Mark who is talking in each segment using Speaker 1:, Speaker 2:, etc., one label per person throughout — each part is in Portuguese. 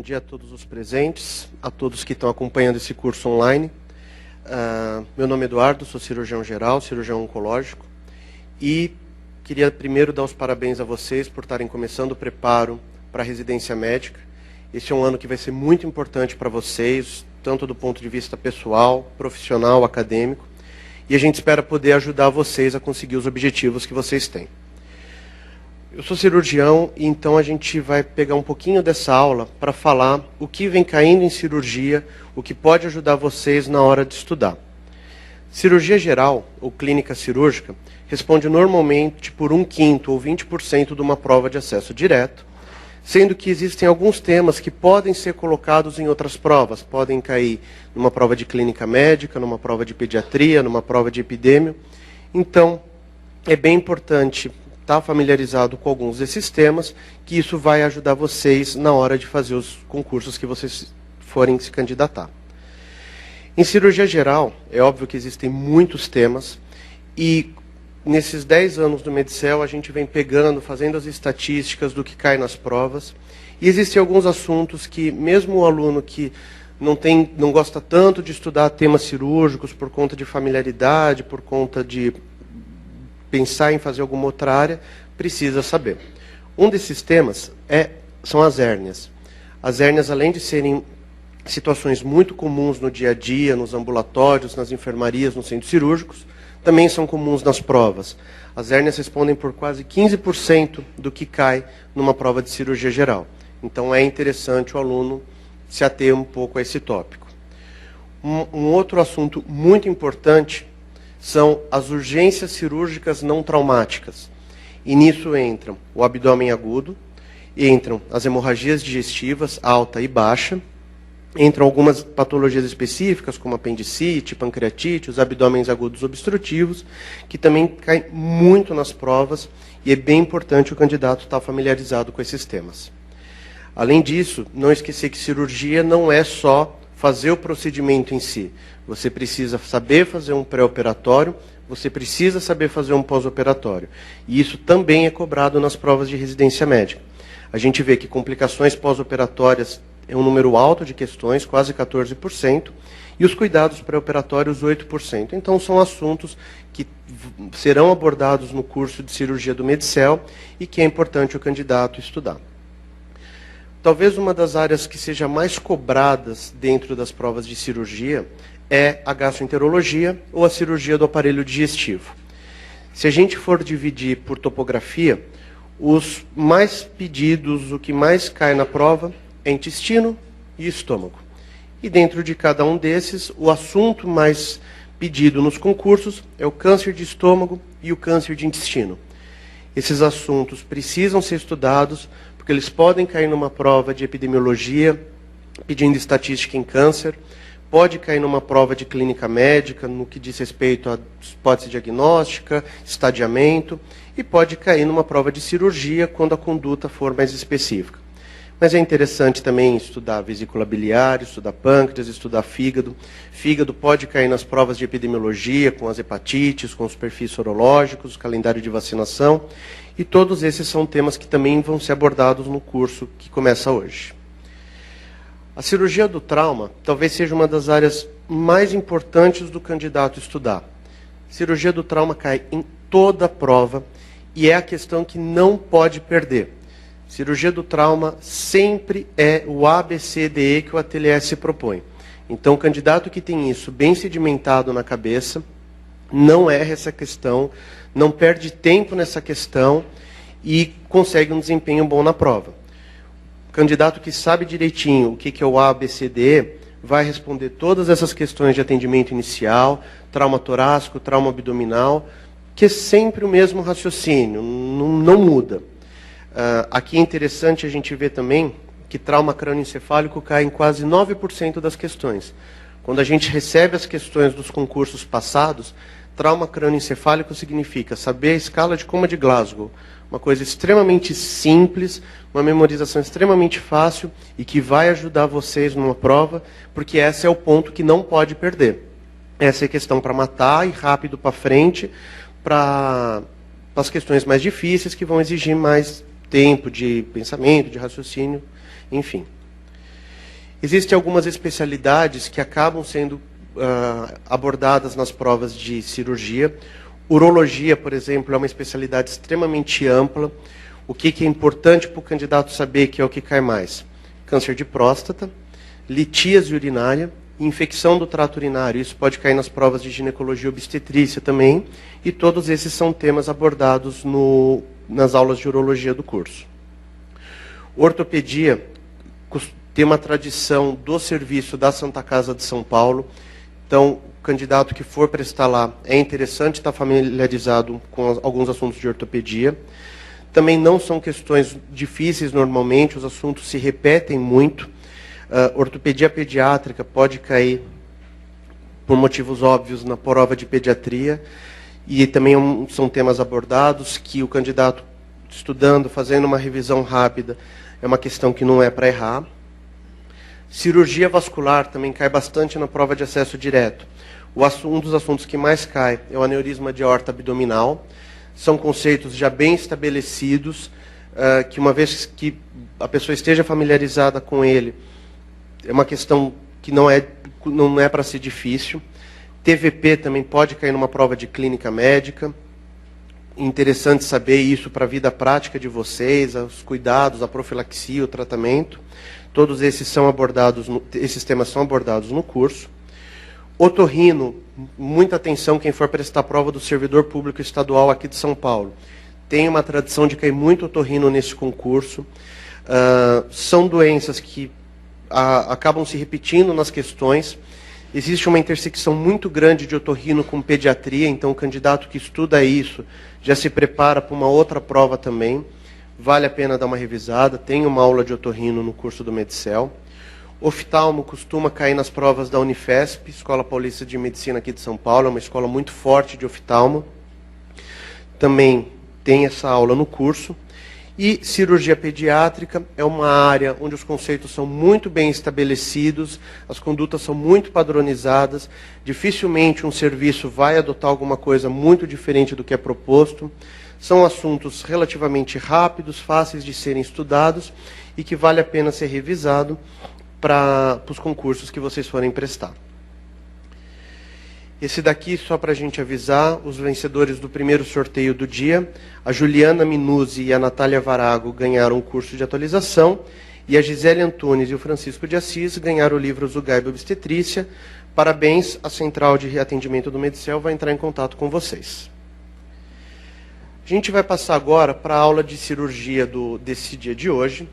Speaker 1: dia a todos os presentes, a todos que estão acompanhando esse curso online. Meu nome é Eduardo, sou cirurgião geral, cirurgião oncológico, e queria primeiro dar os parabéns a vocês por estarem começando o preparo para a residência médica. Esse é um ano que vai ser muito importante para vocês, tanto do ponto de vista pessoal, profissional, acadêmico, e a gente espera poder ajudar vocês a conseguir os objetivos que vocês têm. Eu sou cirurgião, e então a gente vai pegar um pouquinho dessa aula para falar o que vem caindo em cirurgia, o que pode ajudar vocês na hora de estudar. Cirurgia geral, ou clínica cirúrgica, responde normalmente por 1/5 ou 20% de uma prova de acesso direto, sendo que existem alguns temas que podem ser colocados em outras provas, podem cair numa prova de clínica médica, numa prova de pediatria, numa prova de epidêmio. Então, é bem importante estar familiarizado com alguns desses temas, que isso vai ajudar vocês na hora de fazer os concursos que vocês forem se candidatar. Em cirurgia geral, é óbvio que existem muitos temas, e nesses 10 anos do Medicel a gente vem pegando, fazendo as estatísticas do que cai nas provas, e existem alguns assuntos que, mesmo o aluno que não gosta tanto de estudar temas cirúrgicos por conta de familiaridade, por conta de pensar em fazer alguma outra área, precisa saber. Um desses temas são as hérnias. As hérnias, além de serem situações muito comuns no dia a dia, nos ambulatórios, nas enfermarias, nos centros cirúrgicos, também são comuns nas provas. As hérnias respondem por quase 15% do que cai numa prova de cirurgia geral. Então é interessante o aluno se ater um pouco a esse tópico. Um outro assunto muito importante são as urgências cirúrgicas não traumáticas. E nisso entram o abdômen agudo, entram as hemorragias digestivas, alta e baixa, entram algumas patologias específicas, como apendicite, pancreatite, os abdômenes agudos obstrutivos, que também caem muito nas provas, e é bem importante o candidato estar familiarizado com esses temas. Além disso, não esquecer que cirurgia não é só fazer o procedimento em si. Você precisa saber fazer um pré-operatório, você precisa saber fazer um pós-operatório. E isso também é cobrado nas provas de residência médica. A gente vê que complicações pós-operatórias é um número alto de questões, quase 14%, e os cuidados pré-operatórios 8%. Então são assuntos que serão abordados no curso de cirurgia do Medicel e que é importante o candidato estudar. Talvez uma das áreas que seja mais cobradas dentro das provas de cirurgia é a gastroenterologia ou a cirurgia do aparelho digestivo. Se a gente for dividir por topografia, os mais pedidos, o que mais cai na prova, é intestino e estômago. E dentro de cada um desses, o assunto mais pedido nos concursos é o câncer de estômago e o câncer de intestino. Esses assuntos precisam ser estudados, porque eles podem cair numa prova de epidemiologia, pedindo estatística em câncer, pode cair numa prova de clínica médica, no que diz respeito à hipótese diagnóstica, estadiamento, e pode cair numa prova de cirurgia, quando a conduta for mais específica. Mas é interessante também estudar vesícula biliar, estudar pâncreas, estudar fígado. Fígado pode cair nas provas de epidemiologia, com as hepatites, com os perfis sorológicos, calendário de vacinação. E todos esses são temas que também vão ser abordados no curso que começa hoje. A cirurgia do trauma talvez seja uma das áreas mais importantes do candidato estudar. Cirurgia do trauma cai em toda a prova e é a questão que não pode perder. Cirurgia do trauma sempre é o ABCDE que o ateliê se propõe. Então, o candidato que tem isso bem sedimentado na cabeça, não erra essa questão, não perde tempo nessa questão e consegue um desempenho bom na prova. O candidato que sabe direitinho o que é o ABCDE vai responder todas essas questões de atendimento inicial, trauma torácico, trauma abdominal, que é sempre o mesmo raciocínio, não muda. Aqui é interessante a gente ver também que trauma crânioencefálico cai em quase 9% das questões. Quando a gente recebe as questões dos concursos passados, trauma crânioencefálico significa saber a escala de Coma de Glasgow. Uma coisa extremamente simples, uma memorização extremamente fácil e que vai ajudar vocês numa prova, porque esse é o ponto que não pode perder. Essa é a questão para matar e rápido para frente, para as questões mais difíceis, que vão exigir mais tempo de pensamento, de raciocínio, enfim. Existem algumas especialidades que acabam sendo abordadas nas provas de cirurgia. Urologia, por exemplo, é uma especialidade extremamente ampla. O que é importante para o candidato saber, que é o que cai mais? Câncer de próstata, litíase urinária, infecção do trato urinário. Isso pode cair nas provas de ginecologia e obstetrícia também. E todos esses são temas abordados nas aulas de urologia do curso. Ortopedia tem uma tradição do serviço da Santa Casa de São Paulo. Então, o candidato que for prestar lá, é interessante estar familiarizado com alguns assuntos de ortopedia. Também não são questões difíceis normalmente, os assuntos se repetem muito. Ortopedia pediátrica pode cair, por motivos óbvios, na prova de pediatria. E também são temas abordados que o candidato, estudando, fazendo uma revisão rápida, é uma questão que não é para errar. Cirurgia vascular também cai bastante na prova de acesso direto. Um dos assuntos que mais cai é o aneurisma de aorta abdominal. São conceitos já bem estabelecidos, que uma vez que a pessoa esteja familiarizada com ele, é uma questão que não é para ser difícil. TVP também pode cair numa prova de clínica médica. Interessante saber isso para a vida prática de vocês, os cuidados, a profilaxia, o tratamento. Todos esses esses temas são abordados no curso. Otorrino, muita atenção quem for prestar a prova do servidor público estadual aqui de São Paulo. Tem uma tradição de cair muito otorrino nesse concurso. São doenças que acabam se repetindo nas questões. Existe uma intersecção muito grande de otorrino com pediatria, então o candidato que estuda isso já se prepara para uma outra prova também. Vale a pena dar uma revisada, tem uma aula de otorrino no curso do Medicel. Oftalmo costuma cair nas provas da Unifesp, Escola Paulista de Medicina aqui de São Paulo, é uma escola muito forte de oftalmo. Também tem essa aula no curso. E cirurgia pediátrica é uma área onde os conceitos são muito bem estabelecidos, as condutas são muito padronizadas, dificilmente um serviço vai adotar alguma coisa muito diferente do que é proposto. São assuntos relativamente rápidos, fáceis de serem estudados e que vale a pena ser revisado para os concursos que vocês forem prestar. Esse daqui, só para a gente avisar, os vencedores do primeiro sorteio do dia, a Juliana Minuzzi e a Natália Varago ganharam o curso de atualização, e a Gisele Antunes e o Francisco de Assis ganharam o livro Zugaib Obstetrícia. Parabéns, a Central de Atendimento do Medicel vai entrar em contato com vocês. A gente vai passar agora para a aula de cirurgia desse dia de hoje,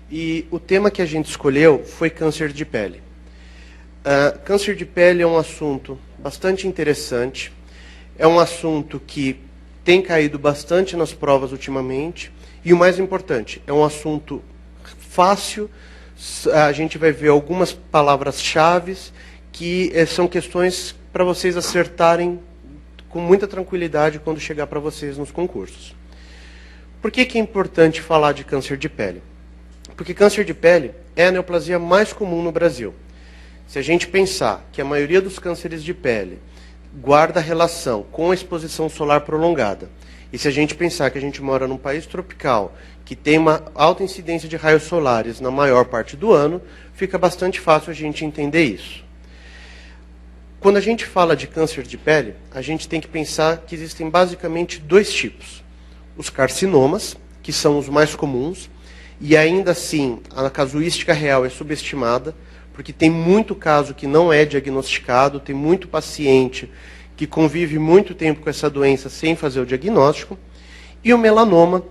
Speaker 1: e o tema que a gente escolheu foi câncer de pele. Câncer de pele é um assunto bastante interessante, é um assunto que tem caído bastante nas provas ultimamente, e o mais importante, é um assunto fácil, a gente vai ver algumas palavras-chave que são questões para vocês acertarem com muita tranquilidade quando chegar para vocês nos concursos. Por que é importante falar de câncer de pele? Porque câncer de pele é a neoplasia mais comum no Brasil. Se a gente pensar que a maioria dos cânceres de pele guarda relação com a exposição solar prolongada, e se a gente pensar que a gente mora num país tropical, que tem uma alta incidência de raios solares na maior parte do ano, fica bastante fácil a gente entender isso. Quando a gente fala de câncer de pele, a gente tem que pensar que existem basicamente dois tipos. Os carcinomas, que são os mais comuns, e ainda assim a casuística real é subestimada, porque tem muito caso que não é diagnosticado, tem muito paciente que convive muito tempo com essa doença sem fazer o diagnóstico, e o melanoma,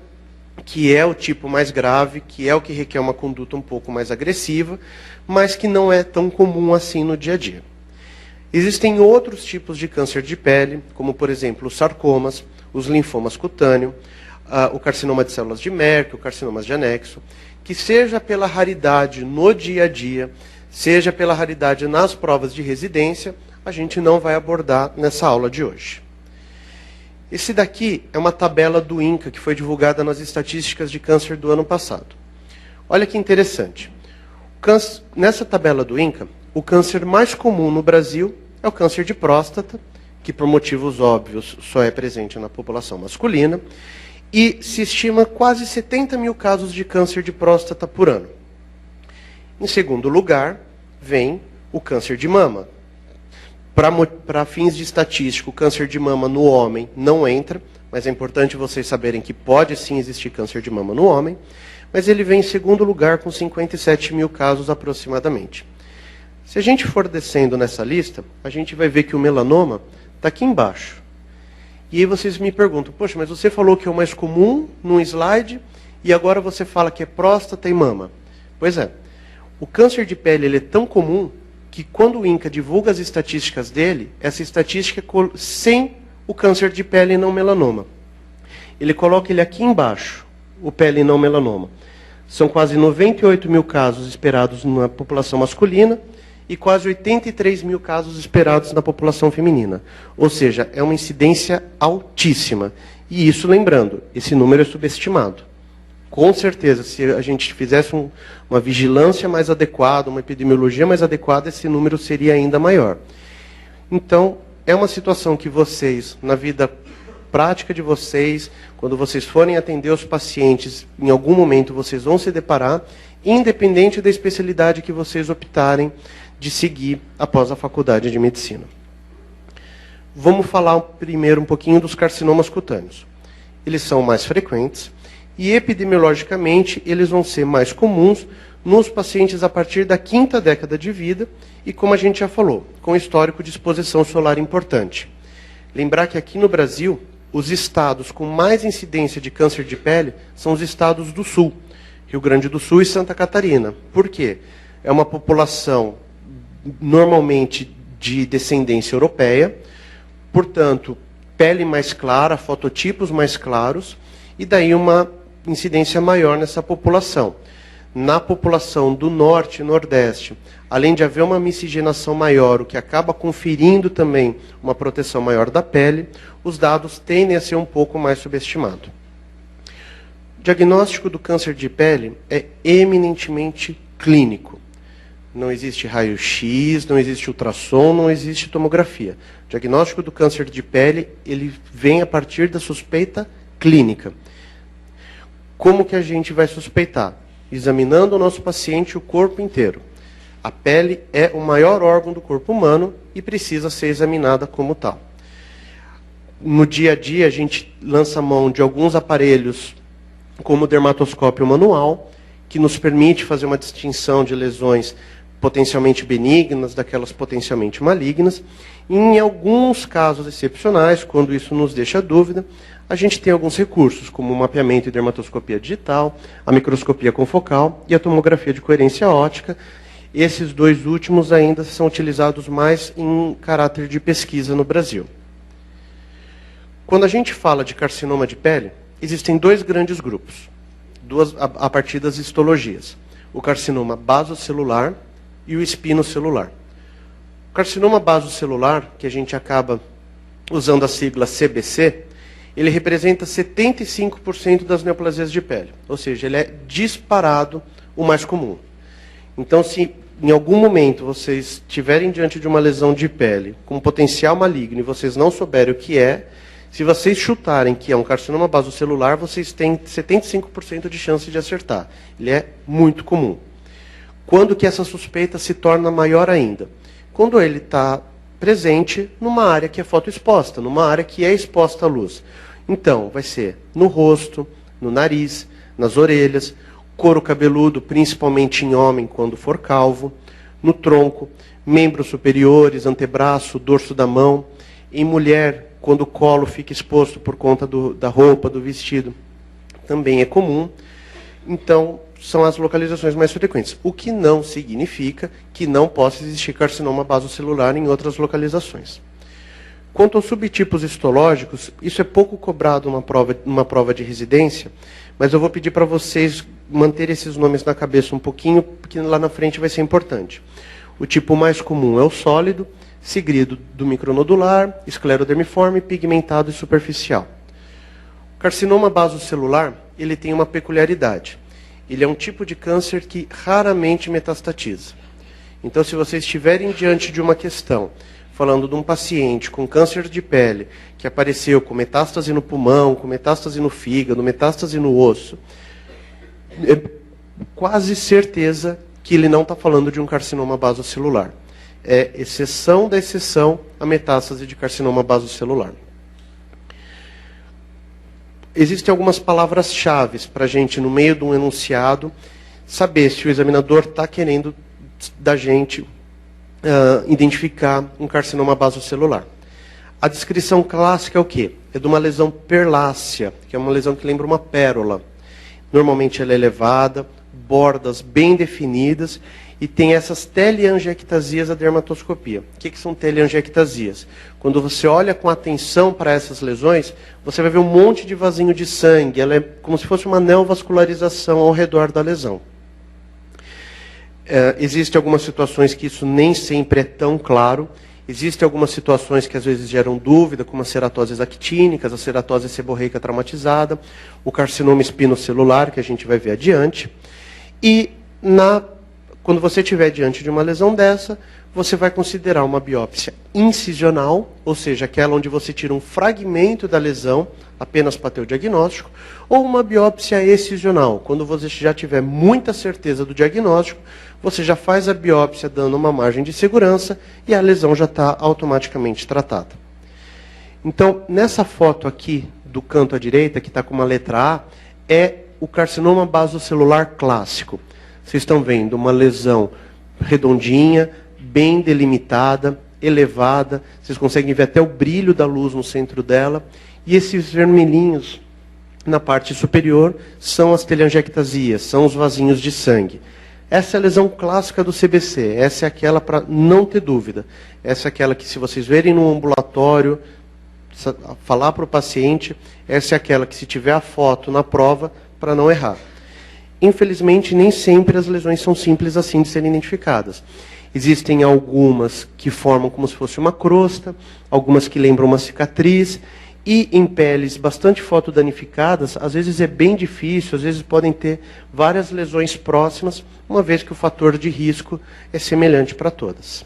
Speaker 1: que é o tipo mais grave, que é o que requer uma conduta um pouco mais agressiva, mas que não é tão comum assim no dia a dia. Existem outros tipos de câncer de pele, como, por exemplo, os sarcomas, os linfomas cutâneos, o carcinoma de células de Merck, o carcinomas de anexo, que seja pela raridade no dia a dia, seja pela raridade nas provas de residência, a gente não vai abordar nessa aula de hoje. Esse daqui é uma tabela do INCA, que foi divulgada nas estatísticas de câncer do ano passado. Olha que interessante. Nessa tabela do INCA, o câncer mais comum no Brasil é o câncer de próstata, que por motivos óbvios só é presente na população masculina, e se estima quase 70 mil casos de câncer de próstata por ano. Em segundo lugar, vem o câncer de mama. Para fins de estatística, o câncer de mama no homem não entra, mas é importante vocês saberem que pode sim existir câncer de mama no homem, mas ele vem em segundo lugar com 57 mil casos aproximadamente. Se a gente for descendo nessa lista, a gente vai ver que o melanoma está aqui embaixo. E aí vocês me perguntam, poxa, mas você falou que é o mais comum num slide e agora você fala que é próstata e mama. Pois é, o câncer de pele ele é tão comum que quando o INCA divulga as estatísticas dele, essa estatística é sem o câncer de pele e não melanoma. Ele coloca ele aqui embaixo, o pele e não melanoma. São quase 98 mil casos esperados na população masculina e quase 83 mil casos esperados na população feminina. Ou seja, é uma incidência altíssima. E isso, lembrando, esse número é subestimado. Com certeza, se a gente fizesse uma vigilância mais adequada, uma epidemiologia mais adequada, esse número seria ainda maior. Então, é uma situação que vocês, na vida prática de vocês, quando vocês forem atender os pacientes, em algum momento vocês vão se deparar, independente da especialidade que vocês optarem de seguir após a faculdade de medicina. Vamos falar primeiro um pouquinho dos carcinomas cutâneos. Eles são mais frequentes e, epidemiologicamente, eles vão ser mais comuns nos pacientes a partir da 5ª década de vida e, como a gente já falou, com histórico de exposição solar importante. Lembrar que aqui no Brasil, os estados com mais incidência de câncer de pele são os estados do Sul, Rio Grande do Sul e Santa Catarina. Por quê? É uma população normalmente de descendência europeia, portanto, pele mais clara, fototipos mais claros, e daí uma incidência maior nessa população. Na população do Norte e Nordeste, além de haver uma miscigenação maior, o que acaba conferindo também uma proteção maior da pele, os dados tendem a ser um pouco mais subestimados. O diagnóstico do câncer de pele é eminentemente clínico. Não existe raio-x, não existe ultrassom, não existe tomografia. O diagnóstico do câncer de pele, ele vem a partir da suspeita clínica. Como que a gente vai suspeitar? Examinando o nosso paciente o corpo inteiro. A pele é o maior órgão do corpo humano e precisa ser examinada como tal. No dia a dia, a gente lança mão de alguns aparelhos, como o dermatoscópio manual, que nos permite fazer uma distinção de lesões potencialmente benignas daquelas potencialmente malignas. E, em alguns casos excepcionais, quando isso nos deixa dúvida, a gente tem alguns recursos, como o mapeamento e dermatoscopia digital, a microscopia confocal e a tomografia de coerência óptica. Esses dois últimos ainda são utilizados mais em caráter de pesquisa no Brasil. Quando a gente fala de carcinoma de pele, existem dois grandes grupos, a partir das histologias. O carcinoma basocelular e o espinocelular. O carcinoma basocelular, que a gente acaba usando a sigla CBC, ele representa 75% das neoplasias de pele. Ou seja, ele é disparado o mais comum. Então, se em algum momento vocês estiverem diante de uma lesão de pele com potencial maligno e vocês não souberem o que é, se vocês chutarem que é um carcinoma basocelular, vocês têm 75% de chance de acertar. Ele é muito comum. Quando que essa suspeita se torna maior ainda? Quando ele está presente numa área que é fotoexposta, numa área que é exposta à luz. Então, vai ser no rosto, no nariz, nas orelhas, couro cabeludo, principalmente em homem, quando for calvo, no tronco, membros superiores, antebraço, dorso da mão, em mulher, quando o colo fica exposto por conta da roupa, do vestido, também é comum. Então, são as localizações mais frequentes, o que não significa que não possa existir carcinoma basocelular em outras localizações. Quanto aos subtipos histológicos, isso é pouco cobrado numa prova de residência, mas eu vou pedir para vocês manterem esses nomes na cabeça um pouquinho, porque lá na frente vai ser importante. O tipo mais comum é o sólido, seguido do micronodular, esclerodermiforme, pigmentado e superficial. O carcinoma basocelular, ele tem uma peculiaridade. Ele é um tipo de câncer que raramente metastatiza. Então, se vocês estiverem diante de uma questão, falando de um paciente com câncer de pele, que apareceu com metástase no pulmão, com metástase no fígado, metástase no osso, é quase certeza que ele não está falando de um carcinoma basocelular. É exceção da exceção a metástase de carcinoma basocelular. Existem algumas palavras-chave para a gente, no meio de um enunciado, saber se o examinador está querendo da gente identificar um carcinoma basocelular. A descrição clássica é o quê? É de uma lesão perlácea, que é uma lesão que lembra uma pérola. Normalmente ela é elevada, bordas bem definidas, e tem essas teleangiectasias da dermatoscopia. O que são teleangiectasias? Quando você olha com atenção para essas lesões, você vai ver um monte de vasinho de sangue. Ela é como se fosse uma neovascularização ao redor da lesão. Existem algumas situações que isso nem sempre é tão claro. Existem algumas situações que às vezes geram dúvida, como as ceratoses actínicas, a ceratose seborreica traumatizada, o carcinoma espinocelular, que a gente vai ver adiante. E quando você estiver diante de uma lesão dessa, você vai considerar uma biópsia incisional, ou seja, aquela onde você tira um fragmento da lesão, apenas para ter o diagnóstico, ou uma biópsia excisional, quando você já tiver muita certeza do diagnóstico, você já faz a biópsia dando uma margem de segurança e a lesão já está automaticamente tratada. Então, nessa foto aqui, do canto à direita, que está com uma letra A, é o carcinoma basocelular clássico. Vocês estão vendo uma lesão redondinha, bem delimitada, elevada. Vocês conseguem ver até o brilho da luz no centro dela. E esses vermelhinhos na parte superior são as teleangiectasias, são os vasinhos de sangue. Essa é a lesão clássica do CBC. Essa é aquela para não ter dúvida. Essa é aquela que, se vocês verem no ambulatório, falar para o paciente, essa é aquela que, se tiver a foto na prova, para não errar. Infelizmente, nem sempre as lesões são simples assim de serem identificadas. Existem algumas que formam como se fosse uma crosta, algumas que lembram uma cicatriz, e em peles bastante fotodanificadas, às vezes é bem difícil, às vezes podem ter várias lesões próximas, uma vez que o fator de risco é semelhante para todas.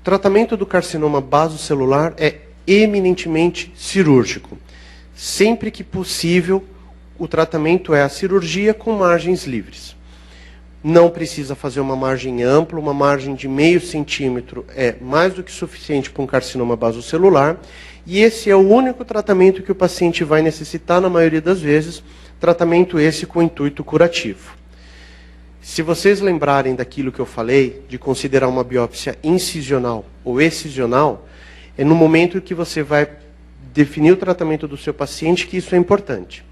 Speaker 1: O tratamento do carcinoma basocelular é eminentemente cirúrgico. Sempre que possível, o tratamento é a cirurgia com margens livres. Não precisa fazer uma margem ampla, uma margem de 0,5 centímetro é mais do que suficiente para um carcinoma basocelular, e esse é o único tratamento que o paciente vai necessitar, na maioria das vezes, tratamento esse com intuito curativo. Se vocês lembrarem daquilo que eu falei, de considerar uma biópsia incisional ou excisional, é no momento que você vai definir o tratamento do seu paciente que isso é importante.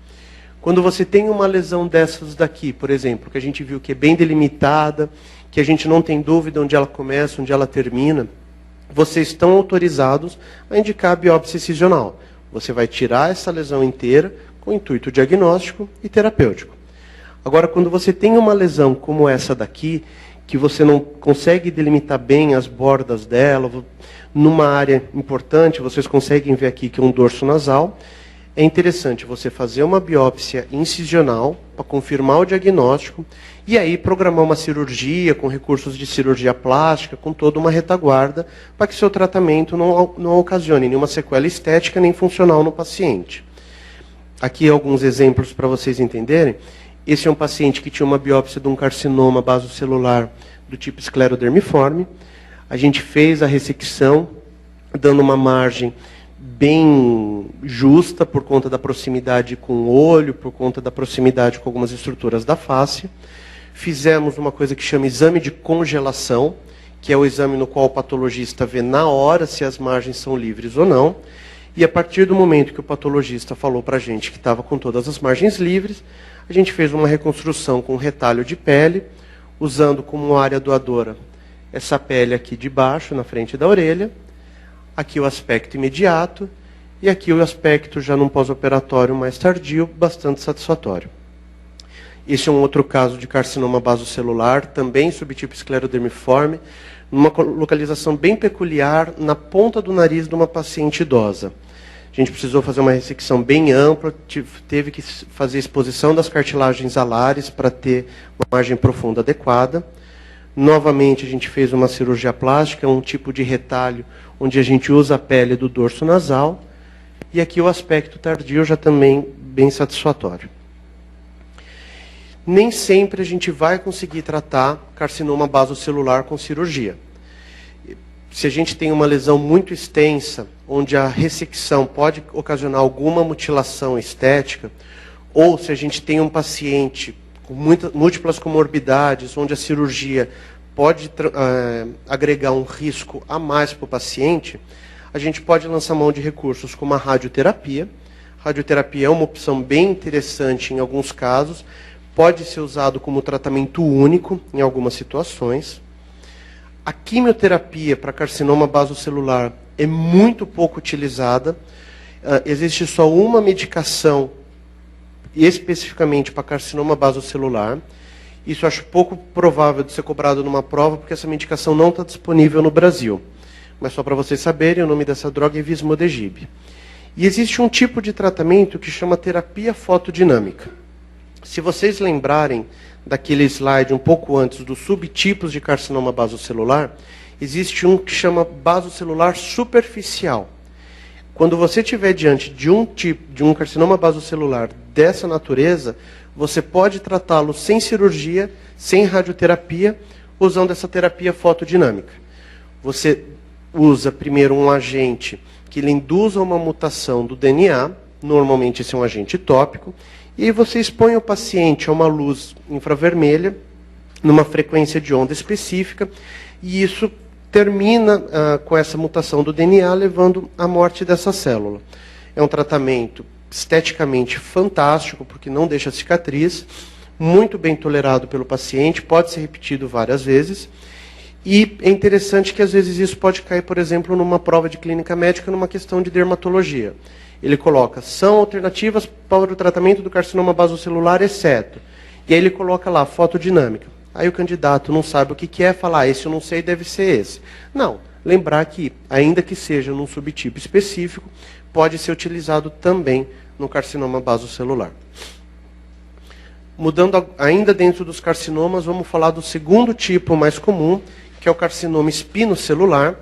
Speaker 1: Quando você tem uma lesão dessas daqui, por exemplo, que a gente viu que é bem delimitada, que a gente não tem dúvida onde ela começa, onde ela termina, vocês estão autorizados a indicar a biópsia excisional. Você vai tirar essa lesão inteira com intuito diagnóstico e terapêutico. Agora, quando você tem uma lesão como essa daqui, que você não consegue delimitar bem as bordas dela, numa área importante, vocês conseguem ver aqui que é um dorso nasal, é interessante você fazer uma biópsia incisional para confirmar o diagnóstico e aí programar uma cirurgia com recursos de cirurgia plástica, com toda uma retaguarda, para que seu tratamento não ocasione nenhuma sequela estética nem funcional no paciente. Aqui alguns exemplos para vocês entenderem. Esse é um paciente que tinha uma biópsia de um carcinoma basocelular do tipo esclerodermiforme. A gente fez a ressecção, dando uma margem bem justa por conta da proximidade com o olho, por conta da proximidade com algumas estruturas da face. Fizemos uma coisa que chama exame de congelação, que é o exame no qual o patologista vê na hora se as margens são livres ou não. E a partir do momento que o patologista falou para a gente que estava com todas as margens livres, a gente fez uma reconstrução com retalho de pele, usando como área doadora essa pele aqui de baixo, na frente da orelha. Aqui o aspecto imediato, e aqui o aspecto já num pós-operatório mais tardio, bastante satisfatório. Esse é um outro caso de carcinoma basocelular, também subtipo esclerodermiforme, numa localização bem peculiar, na ponta do nariz de uma paciente idosa. A gente precisou fazer uma ressecção bem ampla, teve que fazer exposição das cartilagens alares para ter uma margem profunda adequada. Novamente, a gente fez uma cirurgia plástica, um tipo de retalho, onde a gente usa a pele do dorso nasal. E aqui o aspecto tardio já também bem satisfatório. nem sempre a gente vai conseguir tratar carcinoma basocelular com cirurgia. Se a gente tem uma lesão muito extensa, onde a ressecção pode ocasionar alguma mutilação estética, ou se a gente tem um paciente com múltiplas comorbidades, onde a cirurgia pode agregar um risco a mais para o paciente, a gente pode lançar mão de recursos como a radioterapia. A radioterapia é uma opção bem interessante em alguns casos, pode ser usado como tratamento único em algumas situações. A quimioterapia para carcinoma basocelular é muito pouco utilizada. Existe só uma medicação especificamente para carcinoma basocelular. Isso eu acho pouco provável de ser cobrado numa prova, porque essa medicação não está disponível no Brasil. Mas só para vocês saberem, o nome dessa droga é Vismodegib. E existe um tipo de tratamento que chama terapia fotodinâmica. Se vocês lembrarem daquele slide um pouco antes dos subtipos de carcinoma basocelular, existe um que chama basocelular superficial. Quando você estiver diante de um carcinoma basocelular dessa natureza, você pode tratá-lo sem cirurgia, sem radioterapia, usando essa terapia fotodinâmica. Você usa primeiro um agente que ele induza uma mutação do DNA, normalmente esse é um agente tópico, e aí você expõe o paciente a uma luz infravermelha, numa frequência de onda específica, e isso termina com essa mutação do DNA, levando à morte dessa célula. É um tratamento esteticamente fantástico, porque não deixa cicatriz, muito bem tolerado pelo paciente, pode ser repetido várias vezes, e é interessante que às vezes isso pode cair, por exemplo, numa prova de clínica médica, numa questão de dermatologia. Ele coloca, são alternativas para o tratamento do carcinoma basocelular, exceto. E aí ele coloca lá, fotodinâmica. Aí o candidato não sabe o que é, fala, esse eu não sei, deve ser esse. Não, lembrar que, ainda que seja num subtipo específico, pode ser utilizado também no carcinoma basocelular. Mudando ainda dentro dos carcinomas, vamos falar do segundo tipo mais comum, que é o carcinoma espinocelular,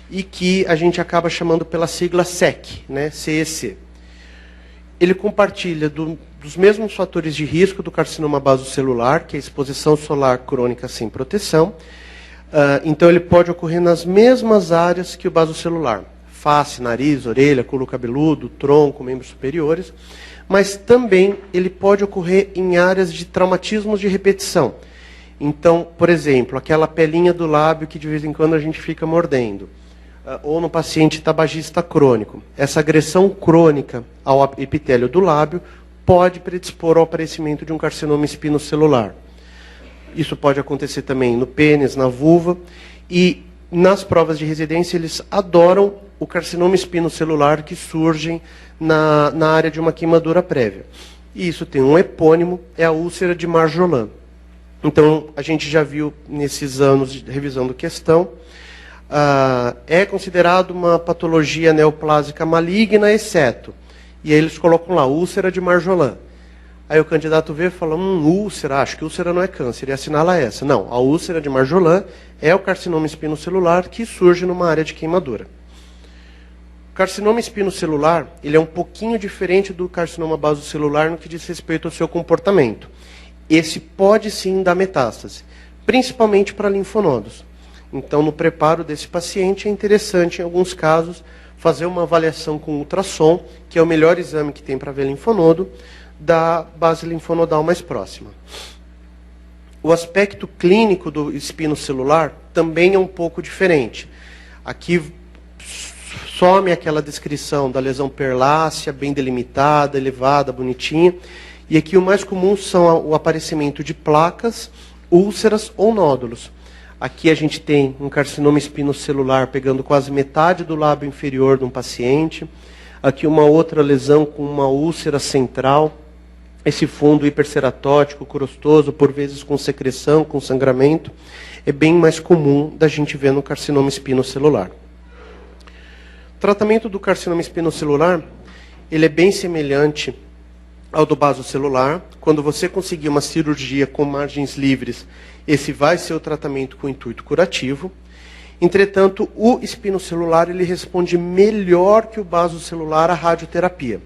Speaker 1: e que a gente acaba chamando pela sigla CEC, né, CEC. Ele compartilha dos mesmos fatores de risco do carcinoma basocelular, que é a exposição solar crônica sem proteção. Então ele pode ocorrer nas mesmas áreas que o basocelular. Face, nariz, orelha, couro cabeludo, tronco, membros superiores. Mas também ele pode ocorrer em áreas de traumatismos de repetição. Então, por exemplo, aquela pelinha do lábio que de vez em quando a gente fica mordendo. Ou no paciente tabagista crônico. Essa agressão crônica ao epitélio do lábio pode predispor ao aparecimento de um carcinoma espinocelular. Isso pode acontecer também no pênis, na vulva, e nas provas de residência eles adoram o carcinoma espinocelular que surgem na área de uma queimadura prévia. E isso tem um epônimo, é a úlcera de Marjolin. Então, a gente já viu nesses anos de revisando questão, é considerado uma patologia neoplásica maligna, exceto. E aí eles colocam lá, úlcera de Marjolin. Aí o candidato vê e fala, úlcera, acho que úlcera não é câncer, e assinala essa. Não, a úlcera de Marjolin é o carcinoma espinocelular que surge numa área de queimadura. O carcinoma espinocelular, ele é um pouquinho diferente do carcinoma basocelular no que diz respeito ao seu comportamento. Esse pode sim dar metástase, principalmente para linfonodos. Então, no preparo desse paciente, é interessante, em alguns casos, fazer uma avaliação com ultrassom, que é o melhor exame que tem para ver linfonodo, da base linfonodal mais próxima. O aspecto clínico do espinocelular também é um pouco diferente. Aqui some aquela descrição da lesão perlácea, bem delimitada, elevada, bonitinha. E aqui o mais comum são o aparecimento de placas, úlceras ou nódulos. Aqui a gente tem um carcinoma espinocelular pegando quase metade do lábio inferior de um paciente. Aqui uma outra lesão com uma úlcera central. Esse fundo hiperceratótico, crostoso, por vezes com secreção, com sangramento. É bem mais comum da gente ver no carcinoma espinocelular. O tratamento do carcinoma espinocelular, ele é bem semelhante ao do basocelular. Quando você conseguir uma cirurgia com margens livres, esse vai ser o tratamento com intuito curativo. Entretanto, o espinocelular ele responde melhor que o basocelular à radioterapia.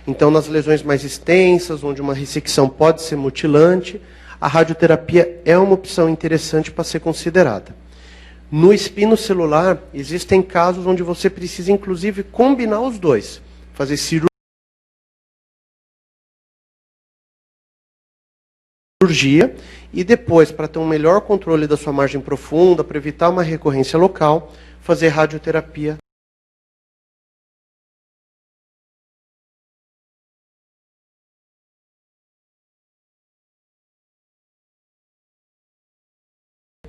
Speaker 1: Então, nas lesões mais extensas, onde uma ressecção pode ser mutilante, a radioterapia é uma opção interessante para ser considerada. No espinocelular, existem casos onde você precisa, inclusive, combinar os dois. Fazer cirurgia e depois, para ter um melhor controle da sua margem profunda, para evitar uma recorrência local, fazer radioterapia.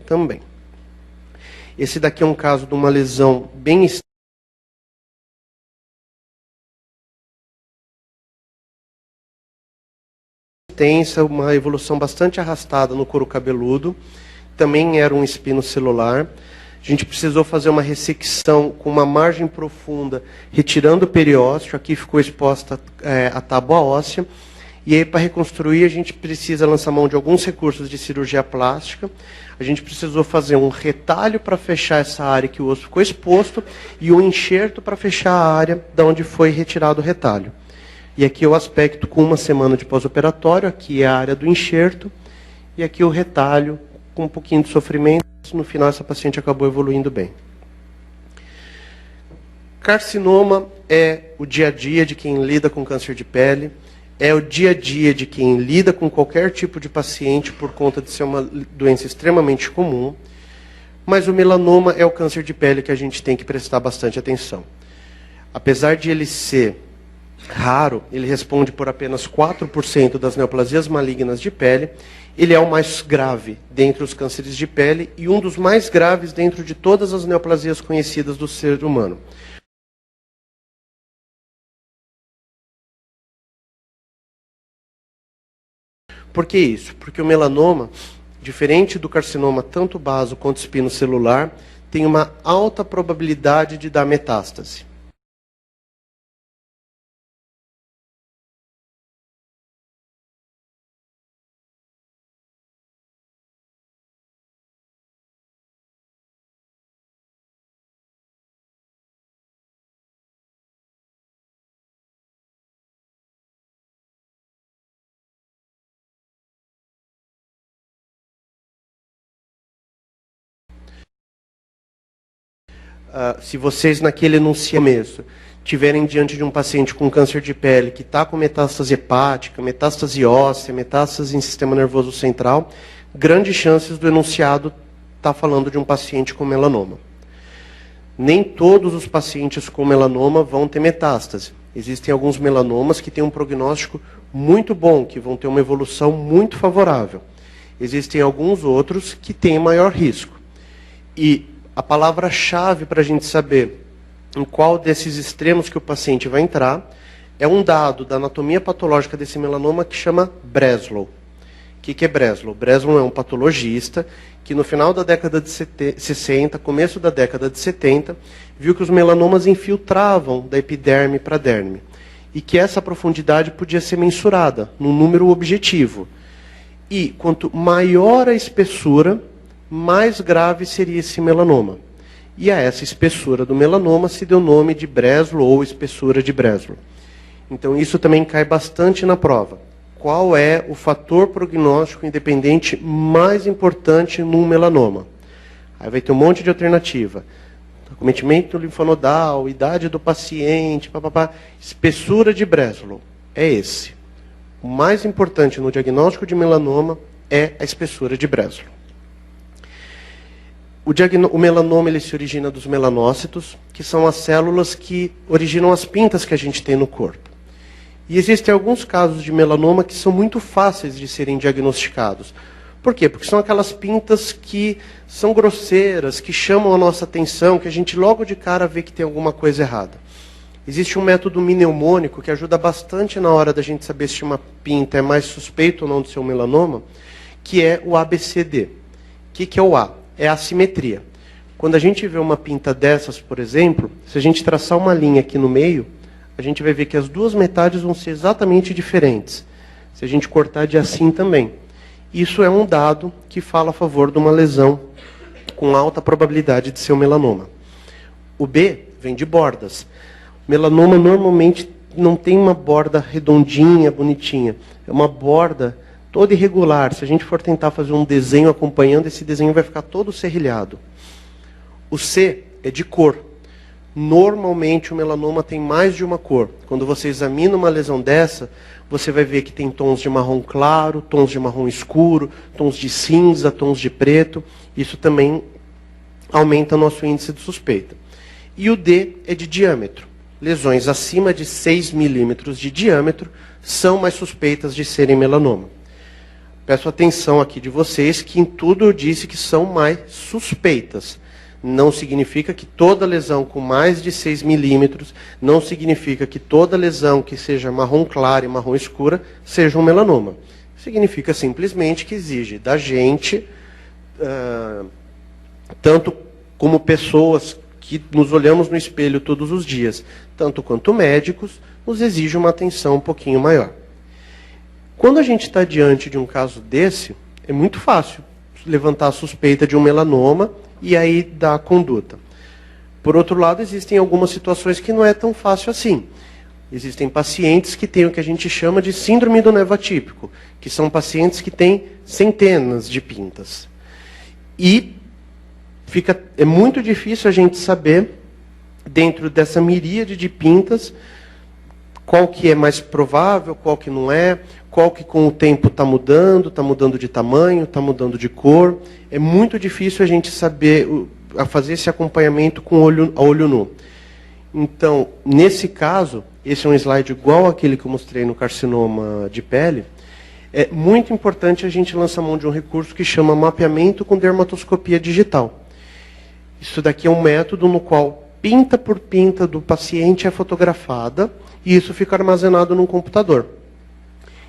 Speaker 1: Também. Esse daqui é um caso de uma lesão bem extensa, uma evolução bastante arrastada no couro cabeludo. Também era um espinocelular. A gente precisou fazer uma ressecção com uma margem profunda, retirando o periósteo. Aqui ficou exposta a tábua óssea. E aí, para reconstruir, a gente precisa lançar mão de alguns recursos de cirurgia plástica. A gente precisou fazer um retalho para fechar essa área que o osso ficou exposto e um enxerto para fechar a área de onde foi retirado o retalho. E aqui é o aspecto com uma semana de pós-operatório. Aqui é a área do enxerto. E aqui o retalho com um pouquinho de sofrimento. No final, essa paciente acabou evoluindo bem. Carcinoma é o dia a dia de quem lida com câncer de pele. É o dia a dia de quem lida com qualquer tipo de paciente por conta de ser uma doença extremamente comum. Mas o melanoma é o câncer de pele que a gente tem que prestar bastante atenção. Apesar de ele ser raro, ele responde por apenas 4% das neoplasias malignas de pele. Ele é o mais grave dentre os cânceres de pele e um dos mais graves dentro de todas as neoplasias conhecidas do ser humano. Por que isso? Porque o melanoma, diferente do carcinoma tanto baso quanto espinocelular, tem uma alta probabilidade de dar metástase. Se vocês naquele enunciamento tiverem diante de um paciente com câncer de pele que está com metástase hepática, metástase óssea, metástase em sistema nervoso central, grandes chances do enunciado estar falando de um paciente com melanoma. Nem todos os pacientes com melanoma vão ter metástase. Existem alguns melanomas que têm um prognóstico muito bom, que vão ter uma evolução muito favorável. Existem alguns outros que têm maior risco. E a palavra-chave para a gente saber em qual desses extremos que o paciente vai entrar é um dado da anatomia patológica desse melanoma que chama Breslow. O que é Breslow? Breslow é um patologista que no final da década de 60, começo da década de 70, viu que os melanomas infiltravam da epiderme para a derme e que essa profundidade podia ser mensurada num número objetivo. E quanto maior a espessura, mais grave seria esse melanoma. E a essa espessura do melanoma se deu o nome de Breslow ou espessura de Breslow. Então isso também cai bastante na prova. Qual é o fator prognóstico independente mais importante num melanoma? Aí vai ter um monte de alternativa. Acometimento linfonodal, idade do paciente, papapá. Espessura de Breslow é esse. O mais importante no diagnóstico de melanoma é a espessura de Breslow. O melanoma ele se origina dos melanócitos, que são as células que originam as pintas que a gente tem no corpo. E existem alguns casos de melanoma que são muito fáceis de serem diagnosticados. Por quê? Porque são aquelas pintas que são grosseiras, que chamam a nossa atenção, que a gente logo de cara vê que tem alguma coisa errada. Existe um método mnemônico que ajuda bastante na hora da gente saber se uma pinta é mais suspeita ou não de ser um melanoma, que é o ABCD. O que é o A? É a assimetria. Quando a gente vê uma pinta dessas, por exemplo, se a gente traçar uma linha aqui no meio, a gente vai ver que as duas metades vão ser exatamente diferentes. Se a gente cortar de assim também. Isso é um dado que fala a favor de uma lesão com alta probabilidade de ser um melanoma. O B vem de bordas. Melanoma normalmente não tem uma borda redondinha, bonitinha. É uma borda toda irregular. Se a gente for tentar fazer um desenho acompanhando, esse desenho vai ficar todo serrilhado. O C é de cor. Normalmente o melanoma tem mais de uma cor. Quando você examina uma lesão dessa, você vai ver que tem tons de marrom claro, tons de marrom escuro, tons de cinza, tons de preto. Isso também aumenta o nosso índice de suspeita. E o D é de diâmetro. Lesões acima de 6 milímetros de diâmetro são mais suspeitas de serem melanoma. Peço atenção aqui de vocês que em tudo eu disse que são mais suspeitas. Não significa que toda lesão com mais de 6 milímetros, não significa que toda lesão que seja marrom claro e marrom escura seja um melanoma. Significa simplesmente que exige da gente, tanto como pessoas que nos olhamos no espelho todos os dias, tanto quanto médicos, nos exige uma atenção um pouquinho maior. Quando a gente está diante de um caso desse, é muito fácil levantar a suspeita de um melanoma e aí dar a conduta. Por outro lado, existem algumas situações que não é tão fácil assim. Existem pacientes que têm o que a gente chama de síndrome do nevo atípico, que são pacientes que têm centenas de pintas. E é muito difícil a gente saber, dentro dessa miríade de pintas, qual que é mais provável, qual que não é, qual que com o tempo está mudando de tamanho, está mudando de cor. É muito difícil a gente saber, a fazer esse acompanhamento com olho nu. Então, nesse caso, esse é um slide igual àquele que eu mostrei no carcinoma de pele. É muito importante a gente lançar mão de um recurso que chama mapeamento com dermatoscopia digital. Isso daqui é um método no qual pinta por pinta do paciente é fotografada e isso fica armazenado num computador.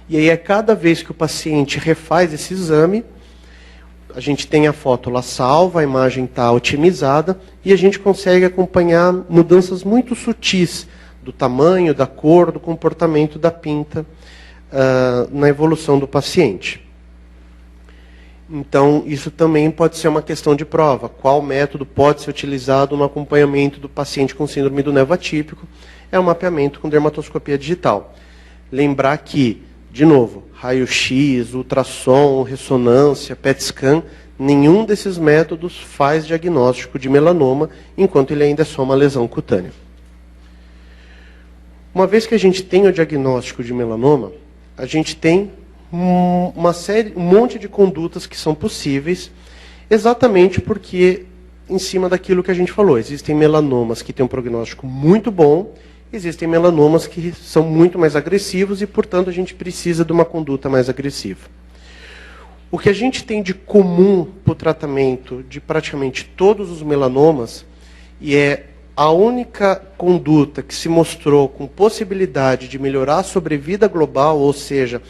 Speaker 1: E aí, a cada vez que o paciente refaz esse exame, a gente tem a foto lá salva, a imagem está otimizada e a gente consegue acompanhar mudanças muito sutis do tamanho, da cor, do comportamento da pinta na evolução do paciente. Então, isso também pode ser uma questão de prova. Qual método pode ser utilizado no acompanhamento do paciente com síndrome do nevo atípico? É o mapeamento com dermatoscopia digital. Lembrar que, de novo, raio-x, ultrassom, ressonância, PET scan, nenhum desses métodos faz diagnóstico de melanoma, enquanto ele ainda é só uma lesão cutânea. Uma vez que a gente tem o diagnóstico de melanoma, a gente tem um monte de condutas que são possíveis, exatamente porque, em cima daquilo que a gente falou, existem melanomas que têm um prognóstico muito bom, existem melanomas que são muito mais agressivos e, portanto, a gente precisa de uma conduta mais agressiva. O que a gente tem de comum para o tratamento de praticamente todos os melanomas, e é a única conduta que se mostrou com possibilidade de melhorar a sobrevida global, ou seja,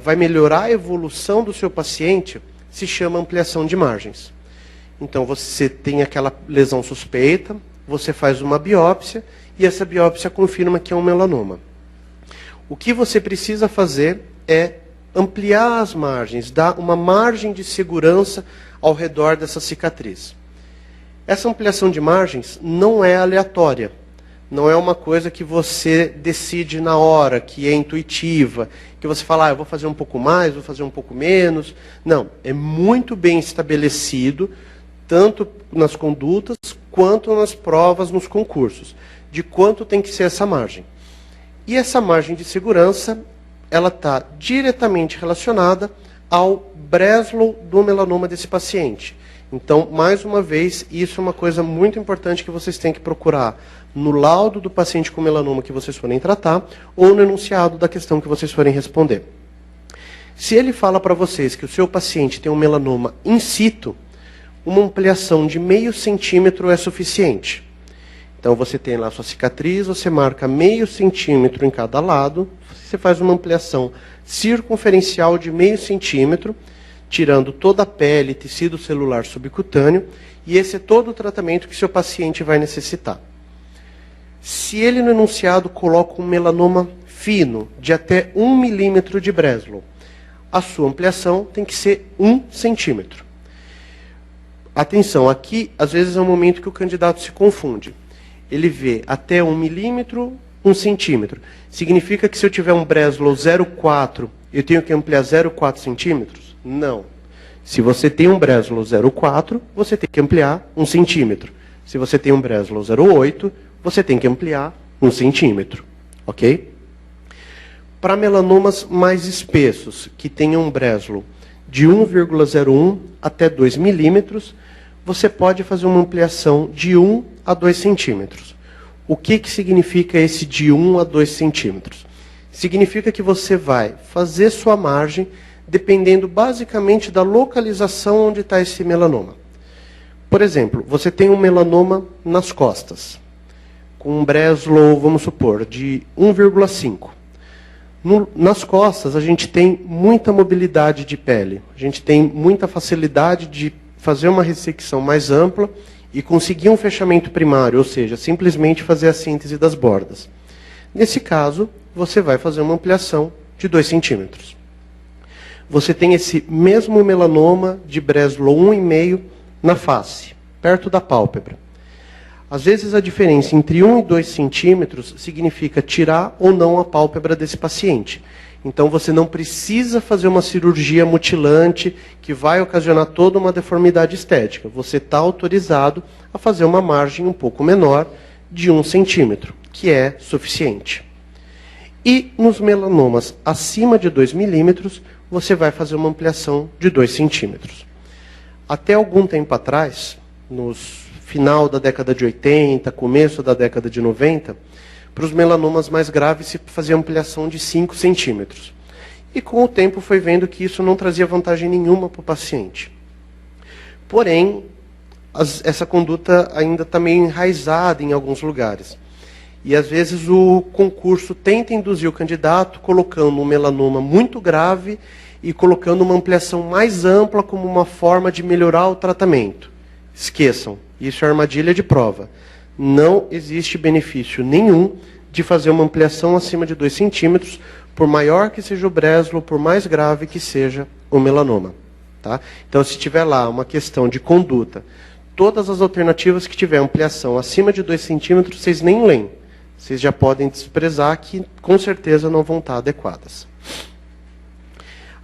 Speaker 1: vai melhorar a evolução do seu paciente, se chama ampliação de margens. Então, você tem aquela lesão suspeita, você faz uma biópsia, e essa biópsia confirma que é um melanoma. O que você precisa fazer é ampliar as margens, dar uma margem de segurança ao redor dessa cicatriz. Essa ampliação de margens não é aleatória. Não é uma coisa que você decide na hora, que é intuitiva, que você fala, eu vou fazer um pouco mais, vou fazer um pouco menos. Não, é muito bem estabelecido, tanto nas condutas, quanto nas provas, nos concursos, de quanto tem que ser essa margem. E essa margem de segurança, ela está diretamente relacionada ao Breslow do melanoma desse paciente. Então, mais uma vez, isso é uma coisa muito importante que vocês têm que procurar no laudo do paciente com melanoma que vocês forem tratar ou no enunciado da questão que vocês forem responder. Se ele fala para vocês que o seu paciente tem um melanoma in situ, uma ampliação de 0,5 centímetro é suficiente. Então, você tem lá a sua cicatriz, você marca 0,5 centímetro em cada lado, você faz uma ampliação circunferencial de 0,5 centímetro, tirando toda a pele, tecido celular subcutâneo, e esse é todo o tratamento que seu paciente vai necessitar. Se ele no enunciado coloca um melanoma fino, de até 1 milímetro de Breslow, a sua ampliação tem que ser 1 centímetro. Atenção, aqui às vezes é um momento que o candidato se confunde. Ele vê até 1 milímetro, 1 centímetro. Significa que se eu tiver um Breslow 0,4, eu tenho que ampliar 0,4 centímetros? Não. Se você tem um Breslow 0,4, você tem que ampliar 1 centímetro. Se você tem um Breslow 0,8, você tem que ampliar 1 centímetro. Ok? Para melanomas mais espessos, que tenham um Breslow de 1,01 até 2 milímetros, você pode fazer uma ampliação de 1 a 2 centímetros. O que significa esse de 1 a 2 centímetros? Significa que você vai fazer sua margem dependendo basicamente da localização onde está esse melanoma. Por exemplo, você tem um melanoma nas costas, com um Breslow, vamos supor, de 1,5. Nas costas, a gente tem muita mobilidade de pele. A gente tem muita facilidade de fazer uma ressecção mais ampla e conseguir um fechamento primário, ou seja, simplesmente fazer a síntese das bordas. Nesse caso, você vai fazer uma ampliação de 2 centímetros. Você tem esse mesmo melanoma de Breslow 1,5 na face, perto da pálpebra. Às vezes a diferença entre 1 e 2 centímetros significa tirar ou não a pálpebra desse paciente. Então você não precisa fazer uma cirurgia mutilante que vai ocasionar toda uma deformidade estética. Você está autorizado a fazer uma margem um pouco menor de 1 centímetro, que é suficiente. E nos melanomas acima de 2 milímetros, você vai fazer uma ampliação de 2 centímetros. Até algum tempo atrás, nos final da década de 80, começo da década de 90, para os melanomas mais graves se fazia ampliação de 5 centímetros. E com o tempo foi vendo que isso não trazia vantagem nenhuma para o paciente. Porém, essa conduta ainda está meio enraizada em alguns lugares. E às vezes o concurso tenta induzir o candidato colocando um melanoma muito grave e colocando uma ampliação mais ampla como uma forma de melhorar o tratamento. Esqueçam, isso é armadilha de prova. Não existe benefício nenhum de fazer uma ampliação acima de 2 centímetros, por maior que seja o Breslow, por mais grave que seja o melanoma. Tá? Então, se tiver lá uma questão de conduta, todas as alternativas que tiver ampliação acima de 2 centímetros, vocês nem leem. Vocês já podem desprezar que, com certeza, não vão estar adequadas.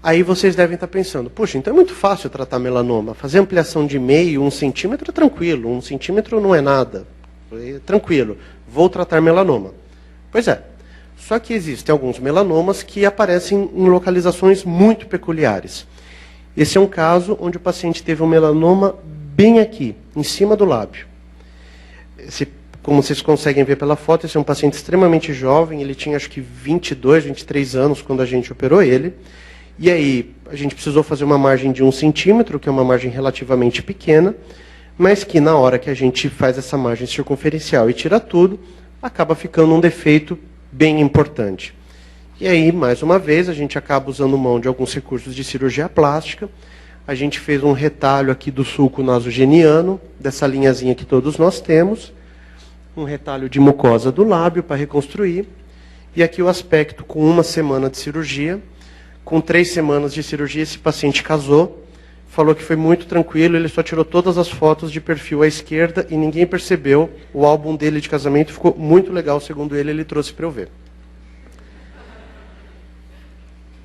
Speaker 1: Aí vocês devem estar pensando, puxa, então é muito fácil tratar melanoma. Fazer ampliação de meio, 1 centímetro é tranquilo. 1 centímetro não é nada. É tranquilo. Vou tratar melanoma. Pois é. Só que existem alguns melanomas que aparecem em localizações muito peculiares. Esse é um caso onde o paciente teve um melanoma bem aqui, em cima do lábio. Como vocês conseguem ver pela foto, esse é um paciente extremamente jovem. Ele tinha acho que 22, 23 anos quando a gente operou ele. E aí, a gente precisou fazer uma margem de 1 centímetro, que é uma margem relativamente pequena, mas que na hora que a gente faz essa margem circunferencial e tira tudo, acaba ficando um defeito bem importante. E aí, mais uma vez, a gente acaba usando mão de alguns recursos de cirurgia plástica. A gente fez um retalho aqui do sulco nasogeniano, dessa linhazinha que todos nós temos, um retalho de mucosa do lábio para reconstruir, e aqui o aspecto com 1 semana de cirurgia. Com 3 semanas de cirurgia, esse paciente casou, falou que foi muito tranquilo, ele só tirou todas as fotos de perfil à esquerda e ninguém percebeu. O álbum dele de casamento ficou muito legal, segundo ele trouxe para eu ver.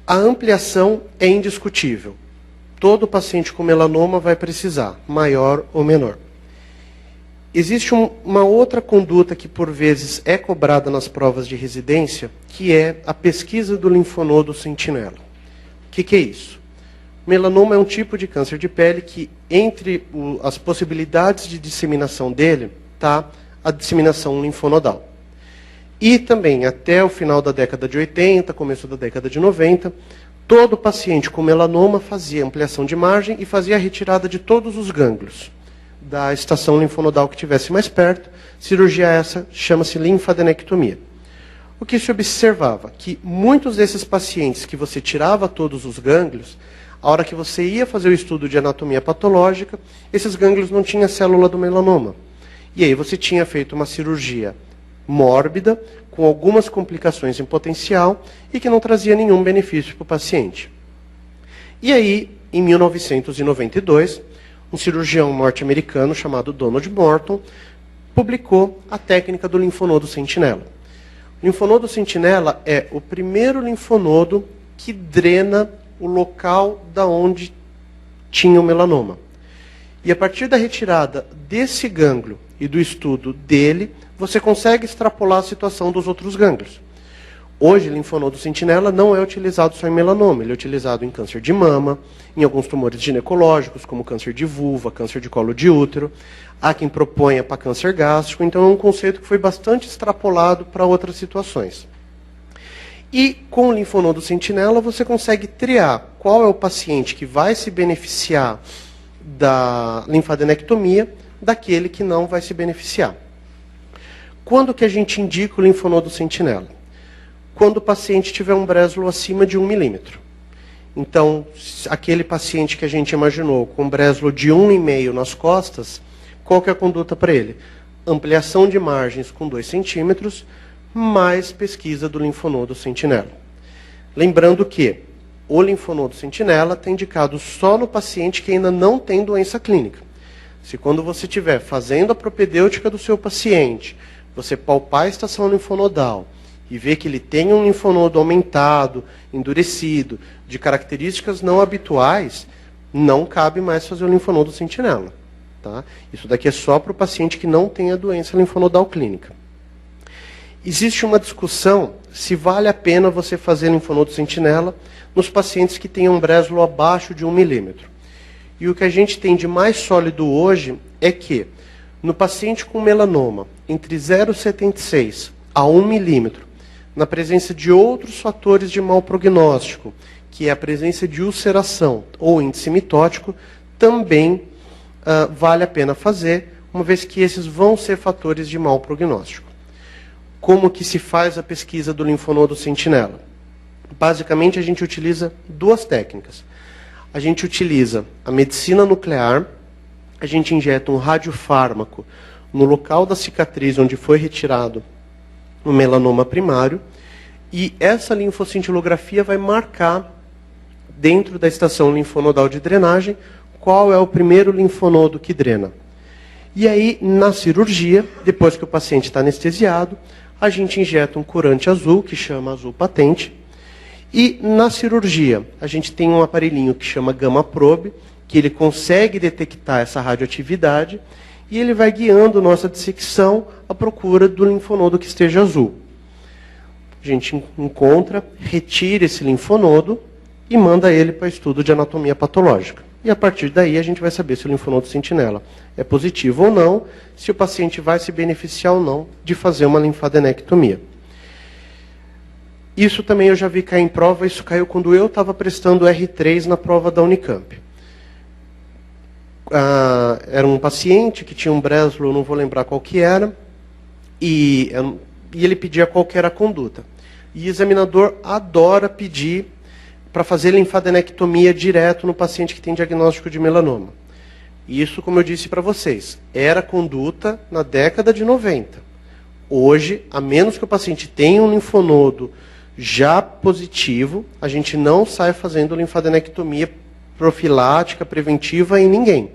Speaker 1: A ampliação é indiscutível. Todo paciente com melanoma vai precisar, maior ou menor. Existe uma outra conduta que, por vezes, é cobrada nas provas de residência, que é a pesquisa do linfonodo sentinela. O que é isso? Melanoma é um tipo de câncer de pele que, entre as possibilidades de disseminação dele, está a disseminação linfonodal. E também, até o final da década de 80, começo da década de 90, todo paciente com melanoma fazia ampliação de margem e fazia a retirada de todos os gânglios da estação linfonodal que estivesse mais perto. Cirurgia essa chama-se linfadenectomia. O que se observava? Que muitos desses pacientes que você tirava todos os gânglios, a hora que você ia fazer o estudo de anatomia patológica, esses gânglios não tinham célula do melanoma. E aí você tinha feito uma cirurgia mórbida, com algumas complicações em potencial, e que não trazia nenhum benefício para o paciente. E aí, em 1992, um cirurgião norte-americano chamado Donald Morton publicou a técnica do linfonodo sentinela. Linfonodo sentinela é o primeiro linfonodo que drena o local da onde tinha o melanoma. E a partir da retirada desse gânglio e do estudo dele, você consegue extrapolar a situação dos outros gânglios. Hoje, linfonodo sentinela não é utilizado só em melanoma, ele é utilizado em câncer de mama, em alguns tumores ginecológicos, como câncer de vulva, câncer de colo de útero. Há quem proponha para câncer gástrico, então é um conceito que foi bastante extrapolado para outras situações. E com o linfonodo sentinela, você consegue triar qual é o paciente que vai se beneficiar da linfadenectomia daquele que não vai se beneficiar. Quando que a gente indica o linfonodo sentinela? Quando o paciente tiver um Breslow acima de 1 milímetro. Então, aquele paciente que a gente imaginou com um Breslow de 1,5 nas costas, qual que é a conduta para ele? Ampliação de margens com 2 centímetros, mais pesquisa do linfonodo sentinela. Lembrando que o linfonodo sentinela está indicado só no paciente que ainda não tem doença clínica. Se quando você estiver fazendo a propedêutica do seu paciente, você palpar a estação linfonodal e ver que ele tem um linfonodo aumentado, endurecido, de características não habituais, não cabe mais fazer o linfonodo sentinela. Tá? Isso daqui é só para o paciente que não tem a doença linfonodal clínica. Existe uma discussão se vale a pena você fazer linfonodo sentinela nos pacientes que têm um Breslow abaixo de 1 milímetro. E o que a gente tem de mais sólido hoje é que, no paciente com melanoma, entre 0,76 a 1 milímetro, na presença de outros fatores de mau prognóstico, que é a presença de ulceração ou índice mitótico, também vale a pena fazer, uma vez que esses vão ser fatores de mau prognóstico. Como que se faz a pesquisa do linfonodo sentinela? Basicamente, a gente utiliza duas técnicas. A gente utiliza a medicina nuclear, a gente injeta um radiofármaco no local da cicatriz onde foi retirado o melanoma primário, e essa linfocintilografia vai marcar, dentro da estação linfonodal de drenagem, qual é o primeiro linfonodo que drena. E aí, na cirurgia, depois que o paciente está anestesiado, a gente injeta um corante azul, que chama azul patente, e na cirurgia, a gente tem um aparelhinho que chama Gamma Probe, que ele consegue detectar essa radioatividade, e ele vai guiando nossa dissecção à procura do linfonodo que esteja azul. A gente encontra, retira esse linfonodo e manda ele para estudo de anatomia patológica. E a partir daí a gente vai saber se o linfonodo sentinela é positivo ou não, se o paciente vai se beneficiar ou não de fazer uma linfadenectomia. Isso também eu já vi cair em prova, isso caiu quando eu estava prestando R3 na prova da Unicamp. Era um paciente que tinha um Breslow, não vou lembrar qual que era, e ele pedia qual que era a conduta. E o examinador adora pedir para fazer linfadenectomia direto no paciente que tem diagnóstico de melanoma. Isso, como eu disse para vocês, era conduta na década de 90. Hoje, a menos que o paciente tenha um linfonodo já positivo, a gente não sai fazendo linfadenectomia profilática, preventiva em ninguém.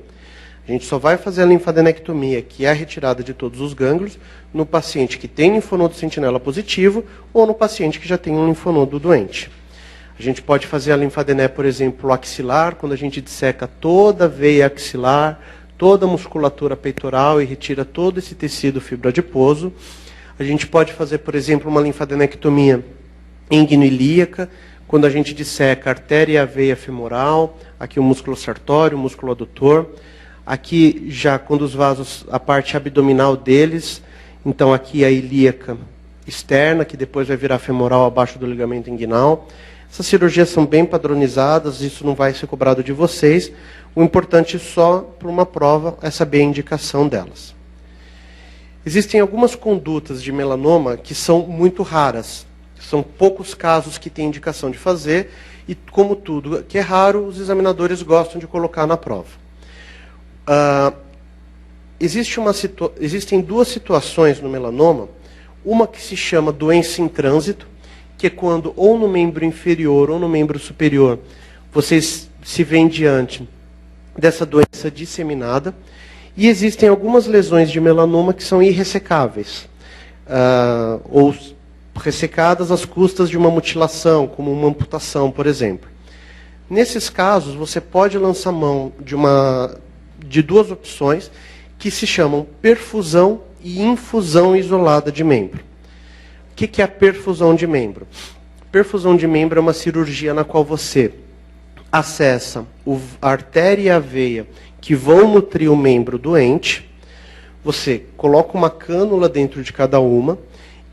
Speaker 1: A gente só vai fazer a linfadenectomia, que é a retirada de todos os gânglios, no paciente que tem linfonodo sentinela positivo ou no paciente que já tem um linfonodo doente. A gente pode fazer a linfadené, por exemplo, axilar, quando a gente disseca toda a veia axilar, toda a musculatura peitoral e retira todo esse tecido fibroadiposo. A gente pode fazer, por exemplo, uma linfadenectomia inguinoilíaca, quando a gente disseca a artéria e a veia femoral, aqui o músculo sartório, o músculo adutor. Aqui já quando os vasos, a parte abdominal deles, então aqui a ilíaca externa, que depois vai virar femoral abaixo do ligamento inguinal. Essas cirurgias são bem padronizadas, isso não vai ser cobrado de vocês. O importante só para uma prova é saber a indicação delas. Existem algumas condutas de melanoma que são muito raras. São poucos casos que têm indicação de fazer, e como tudo que é raro, os examinadores gostam de colocar na prova. Existem duas situações no melanoma, uma que se chama doença em trânsito, que é quando ou no membro inferior ou no membro superior vocês se veem diante dessa doença disseminada, e existem algumas lesões de melanoma que são irressecáveis, ou ressecadas às custas de uma mutilação, como uma amputação, por exemplo. Nesses casos, você pode lançar mão de duas opções que se chamam perfusão e infusão isolada de membro. O que é a perfusão de membro? Perfusão de membro é uma cirurgia na qual você acessa a artéria e a veia que vão nutrir o membro doente, você coloca uma cânula dentro de cada uma,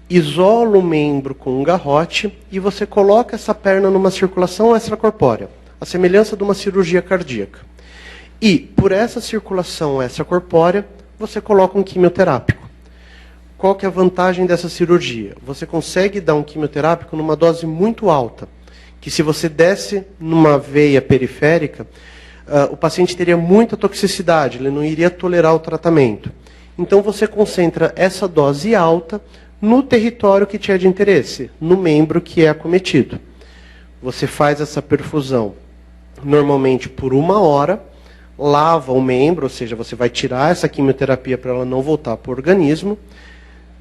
Speaker 1: isola o membro com um garrote e você coloca essa perna numa circulação extracorpórea, a semelhança de uma cirurgia cardíaca. E, por essa circulação extracorpórea, você coloca um quimioterápico. Qual que é a vantagem dessa cirurgia? Você consegue dar um quimioterápico numa dose muito alta, que se você desse numa veia periférica, o paciente teria muita toxicidade, ele não iria tolerar o tratamento. Então você concentra essa dose alta no território que te é de interesse, no membro que é acometido. Você faz essa perfusão normalmente por 1 hora, lava o membro, ou seja, você vai tirar essa quimioterapia para ela não voltar para o organismo,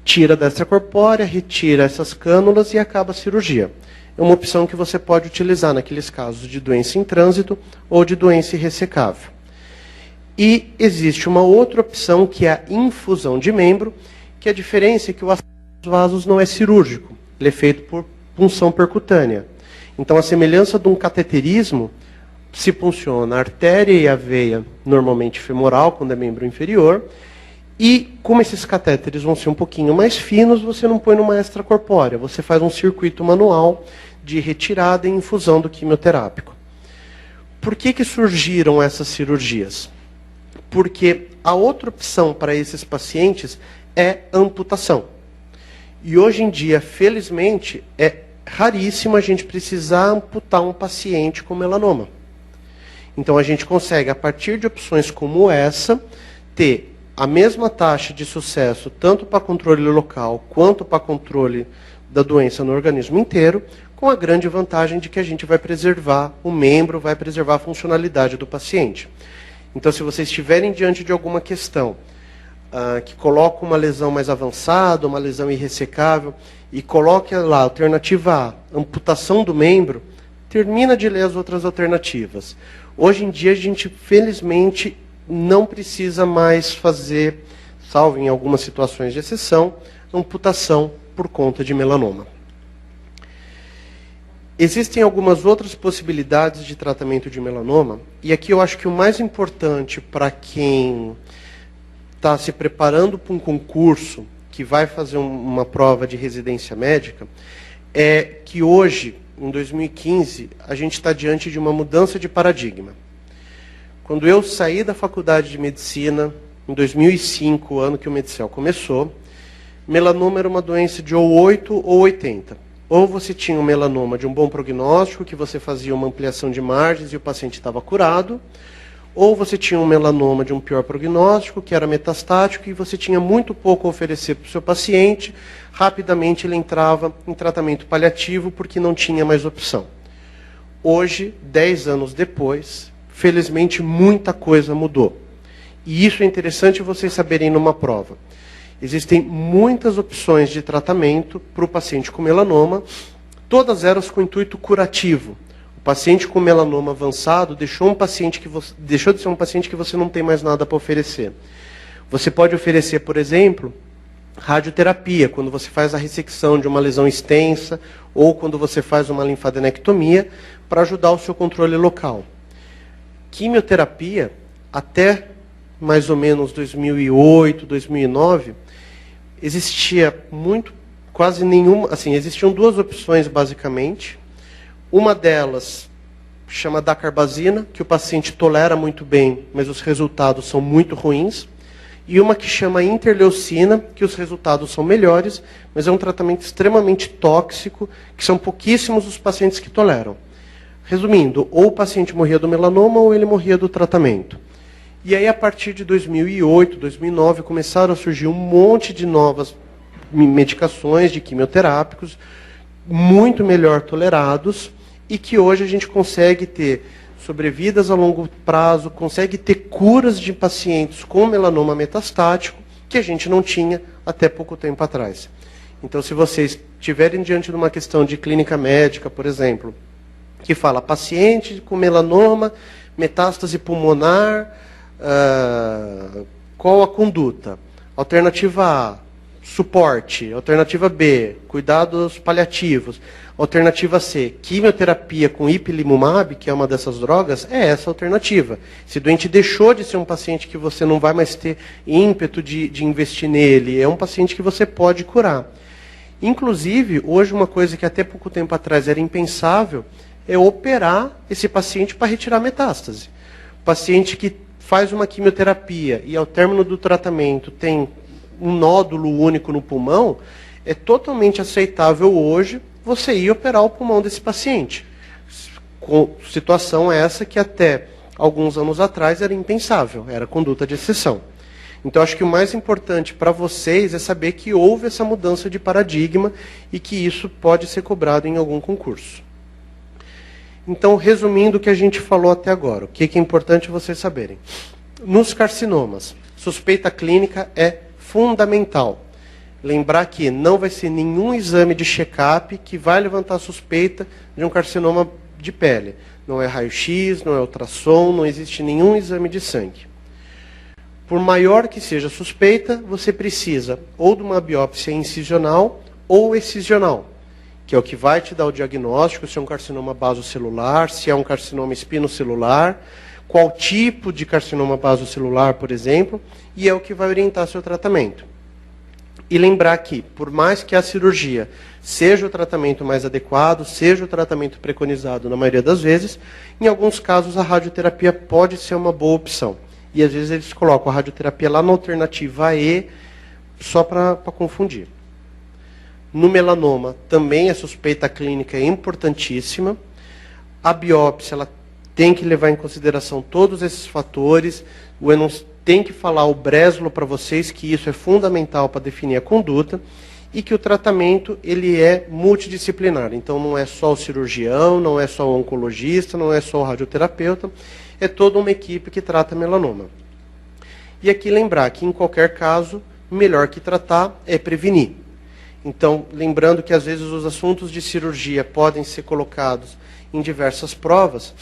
Speaker 1: tira da extracorpórea, retira essas cânulas e acaba a cirurgia. É uma opção que você pode utilizar naqueles casos de doença em trânsito ou de doença irressecável. E existe uma outra opção que é a infusão de membro, que a diferença é que o acesso aos vasos não é cirúrgico, ele é feito por punção percutânea. Então, a semelhança de um cateterismo, se funciona a artéria e a veia, normalmente femoral, quando é membro inferior, e como esses catéteres vão ser um pouquinho mais finos, você não põe numa extracorpórea, você faz um circuito manual de retirada e infusão do quimioterápico. Por que surgiram essas cirurgias? Porque a outra opção para esses pacientes é amputação. E hoje em dia, felizmente, é raríssimo a gente precisar amputar um paciente com melanoma. Então a gente consegue, a partir de opções como essa, ter a mesma taxa de sucesso, tanto para controle local, quanto para controle da doença no organismo inteiro, com a grande vantagem de que a gente vai preservar o membro, vai preservar a funcionalidade do paciente. Então, se vocês estiverem diante de alguma questão que coloca uma lesão mais avançada, uma lesão irressecável, e coloque lá a alternativa A, amputação do membro, termina de ler as outras alternativas. Hoje em dia, a gente, felizmente, não precisa mais fazer, salvo em algumas situações de exceção, amputação por conta de melanoma. Existem algumas outras possibilidades de tratamento de melanoma, e aqui eu acho que o mais importante para quem está se preparando para um concurso, que vai fazer uma prova de residência médica, é que hoje, em 2015, a gente está diante de uma mudança de paradigma. Quando eu saí da faculdade de medicina, em 2005, o ano que o Medicel começou, melanoma era uma doença de ou 8 ou 80. Ou você tinha um melanoma de um bom prognóstico, que você fazia uma ampliação de margens e o paciente estava curado, ou você tinha um melanoma de um pior prognóstico, que era metastático, e você tinha muito pouco a oferecer para o seu paciente, rapidamente ele entrava em tratamento paliativo porque não tinha mais opção. Hoje, 10 anos depois, felizmente muita coisa mudou. E isso é interessante vocês saberem numa prova. Existem muitas opções de tratamento para o paciente com melanoma, todas elas com intuito curativo. O paciente com melanoma avançado deixou de ser um paciente que você não tem mais nada para oferecer. Você pode oferecer, por exemplo, radioterapia, quando você faz a ressecção de uma lesão extensa, ou quando você faz uma linfadenectomia, para ajudar o seu controle local. Quimioterapia, até mais ou menos 2008, 2009, existia quase nenhuma, assim, existiam duas opções basicamente. Uma delas chama dacarbazina, que o paciente tolera muito bem, mas os resultados são muito ruins. E uma que chama interleucina, que os resultados são melhores, mas é um tratamento extremamente tóxico, que são pouquíssimos os pacientes que toleram. Resumindo, ou o paciente morria do melanoma ou ele morria do tratamento. E aí, a partir de 2008, 2009, começaram a surgir um monte de novas medicações de quimioterápicos, muito melhor tolerados, e que hoje a gente consegue ter sobrevidas a longo prazo, consegue ter curas de pacientes com melanoma metastático, que a gente não tinha até pouco tempo atrás. Então, se vocês estiverem diante de uma questão de clínica médica, por exemplo, que fala paciente com melanoma, metástase pulmonar, qual a conduta? Alternativa A, suporte. Alternativa B, cuidados paliativos. Alternativa C, quimioterapia com ipilimumab, que é uma dessas drogas, é essa a alternativa. Se o doente deixou de ser um paciente que você não vai mais ter ímpeto de investir nele, é um paciente que você pode curar. Inclusive, hoje uma coisa que até pouco tempo atrás era impensável é operar esse paciente para retirar metástase. O paciente que faz uma quimioterapia e ao término do tratamento tem um nódulo único no pulmão, é totalmente aceitável hoje você ir operar o pulmão desse paciente. Com situação essa que até alguns anos atrás era impensável, era conduta de exceção. Então, acho que o mais importante para vocês é saber que houve essa mudança de paradigma e que isso pode ser cobrado em algum concurso. Então, resumindo o que a gente falou até agora, o que é importante vocês saberem. Nos carcinomas, suspeita clínica é fundamental. Lembrar que não vai ser nenhum exame de check-up que vai levantar a suspeita de um carcinoma de pele. Não é raio-x, não é ultrassom, não existe nenhum exame de sangue. Por maior que seja a suspeita, você precisa ou de uma biópsia incisional ou excisional, que é o que vai te dar o diagnóstico se é um carcinoma basocelular, se é um carcinoma espinocelular, qual tipo de carcinoma basocelular, por exemplo, e é o que vai orientar seu tratamento. E lembrar que, por mais que a cirurgia seja o tratamento mais adequado, seja o tratamento preconizado na maioria das vezes, em alguns casos a radioterapia pode ser uma boa opção. E às vezes eles colocam a radioterapia lá na alternativa E, só para confundir. No melanoma, também a suspeita clínica é importantíssima. A biópsia, ela tem que levar em consideração todos esses fatores. O Enos tem que falar o Breslow para vocês, que isso é fundamental para definir a conduta, e que o tratamento ele é multidisciplinar. Então, não é só o cirurgião, não é só o oncologista, não é só o radioterapeuta, é toda uma equipe que trata melanoma. E aqui lembrar que, em qualquer caso, melhor que tratar é prevenir. Então, lembrando que às vezes os assuntos de cirurgia podem ser colocados em diversas provas,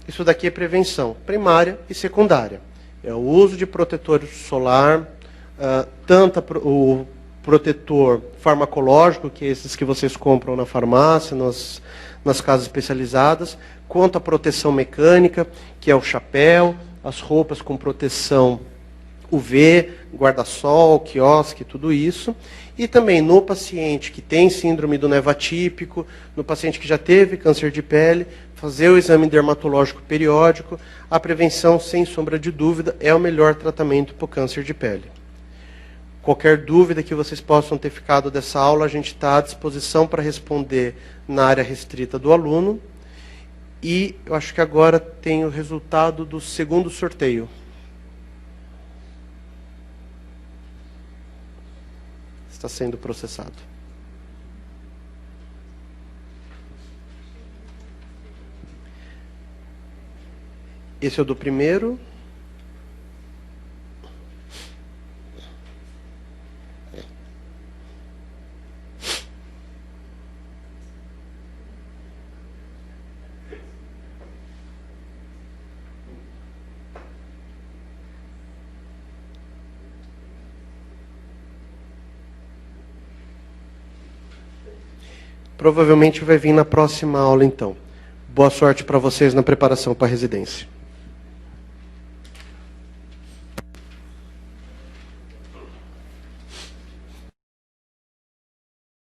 Speaker 1: isso daqui é prevenção primária e secundária. É o uso de protetor solar, tanto o protetor farmacológico, que é esses que vocês compram na farmácia, nas casas especializadas, quanto a proteção mecânica, que é o chapéu, as roupas com proteção UV, guarda-sol, quiosque, tudo isso. E também no paciente que tem síndrome do nevo atípico, no paciente que já teve câncer de pele, fazer o exame dermatológico periódico, a prevenção, sem sombra de dúvida, é o melhor tratamento para o câncer de pele. Qualquer dúvida que vocês possam ter ficado dessa aula, a gente está à disposição para responder na área restrita do aluno. E eu acho que agora tem o resultado do segundo sorteio. Está sendo processado. Esse é o do primeiro. Provavelmente vai vir na próxima aula, então. Boa sorte para vocês na preparação para a residência.